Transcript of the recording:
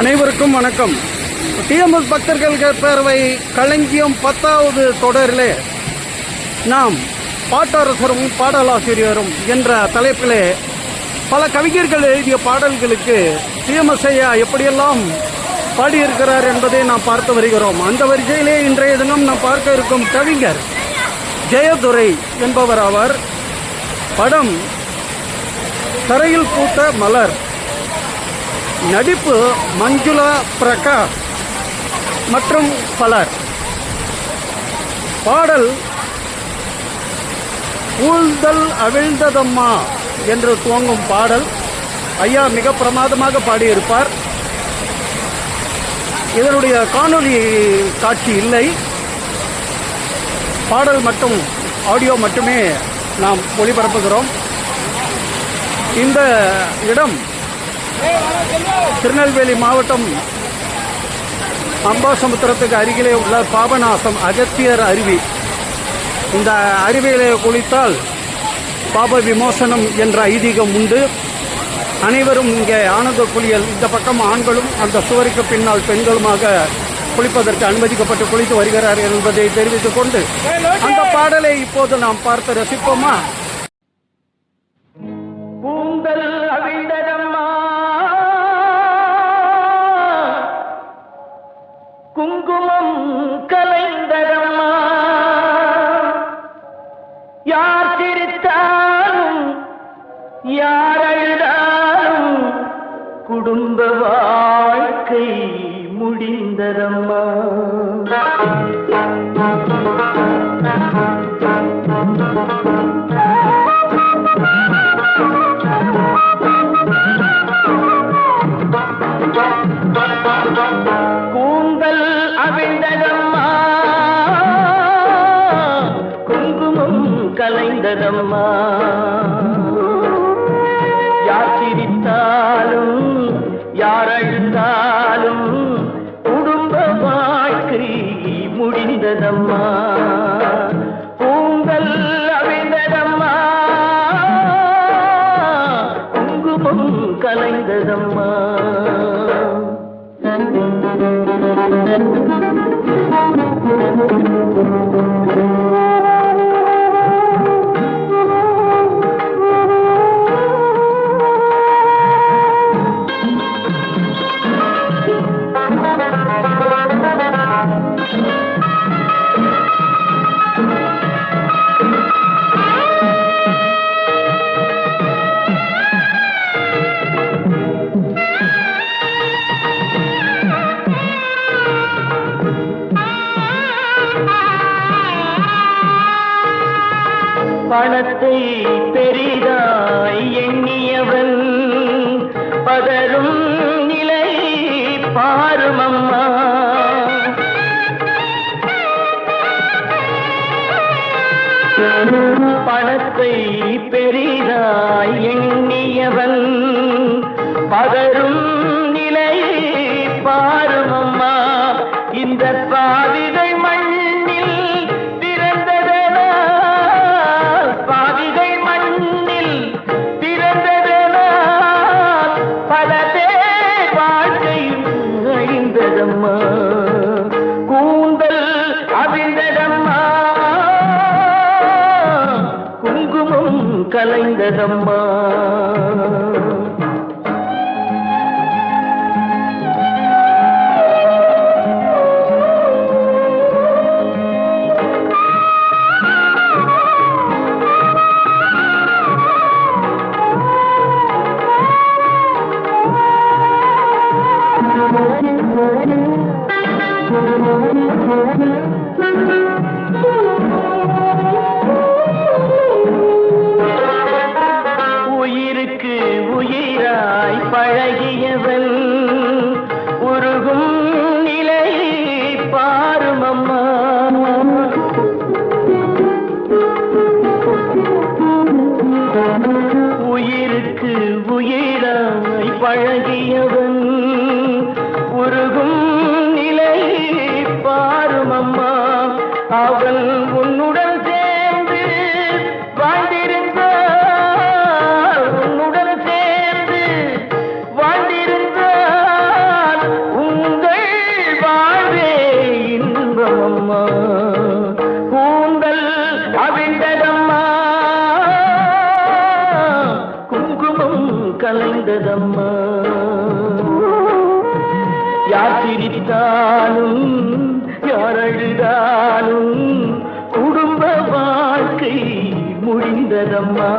அனைவருக்கும் வணக்கம். டிஎம்எஸ் பக்தர்கள் பேரவை களஞ்சியம் 10வது தொடரிலே நாம் பாட்டரசரும் பாடலாசிரியரும் என்ற தலைப்பிலே பல கவிஞர்கள் எழுதிய பாடல்களுக்கு டிஎம்எஸ் ஐயா எப்படியெல்லாம் பாடியிருக்கிறார் என்பதை நாம் பார்த்து வருகிறோம். அந்த வரிசையிலே இன்றைய தினம் நாம் பார்க்க இருக்கும் கவிஞர் ஜெயதுரை என்பவர். அவர் படம் தரையில் பூத்த மலர், நடிப்பு மஞ்சுளா பிரகாஷ் மற்றும் பலர். பாடல் ஊழ்தல் அவிழ்ந்ததம்மா என்று துவங்கும் பாடல் ஐயா மிக பிரமாதமாக பாடியிருப்பார். இதனுடைய காணொளி காட்சி இல்லை, பாடல் மட்டும் ஆடியோ மட்டுமே நாம் ஒளிபரப்புகிறோம். இந்த இடம் திருநெல்வேலி மாவட்டம் அம்பாசமுத்திரத்துக்கு அருகிலே உள்ள பாபநாசம் அகத்தியர் அருவி. இந்த அருவியிலே குளித்தால் பாப விமோசனம் என்ற ஐதீகம் உண்டு. அனைவரும் இங்கே ஆனந்த குளியல், இந்த பக்கம் ஆண்களும் அந்த சுவருக்கு பின்னால் பெண்களுமாக குளிப்பதற்கு அனுமதிக்கப்பட்டு குளித்து வருகிறார்கள் என்பதை தெரிவித்துக் கொண்டு அந்த பாடலை இப்போது நாம் பார்த்து ரசிப்போமா? பூந்தல் அவிழ்ந்ததம்மா, குங்குமம் கலைந்ததம்மா, யார் சிரித்தாலும் யார் அழுதாலும் குடும்ப வாழ்க்கை முடிந்ததம்மா. கூந்தல் அவிழ்ந்ததம்மா, குங்குமம் கலைந்ததம்மா, யார் சிரித்தாலும் யார் அழுந்தாலும் குடும்ப வாழ்க்கை முடிந்ததம்மா. கூந்தல் அவிழ்ந்ததம்மா, குங்குமம் கலைந்ததம்மா. பணத்தை பெரிதாய் எண்ணியவன் பதரும் நிலை பாருமம்மா. பணத்தை பெரிதாய் எண்ணியவன் பதரும் நிலை பாருமம்மா. இந்த பாவிதை மண்ணில் கூந்தல் அவிழ்ந்ததம்மா, குங்குமம் கலைந்ததம்மா. உயிருக்கு உயிராய் பழகியவன் உருகும் நிலை பாருமம்மா. உயிருக்கு உயிராய் பழகியவன் உருகும் நிலை பாருமம்மா. அவன் உன்னுடன் சேர்ந்து வாழ்ந்திருந்தால், உன்னுடன் சேர்ந்து வாழ்ந்திருந்தால் முடிந்ததம்மா. யார் சிரித்தாலும் யார் அழுதாலும் குடும்ப வாழ்க்கை முடிந்ததம்மா.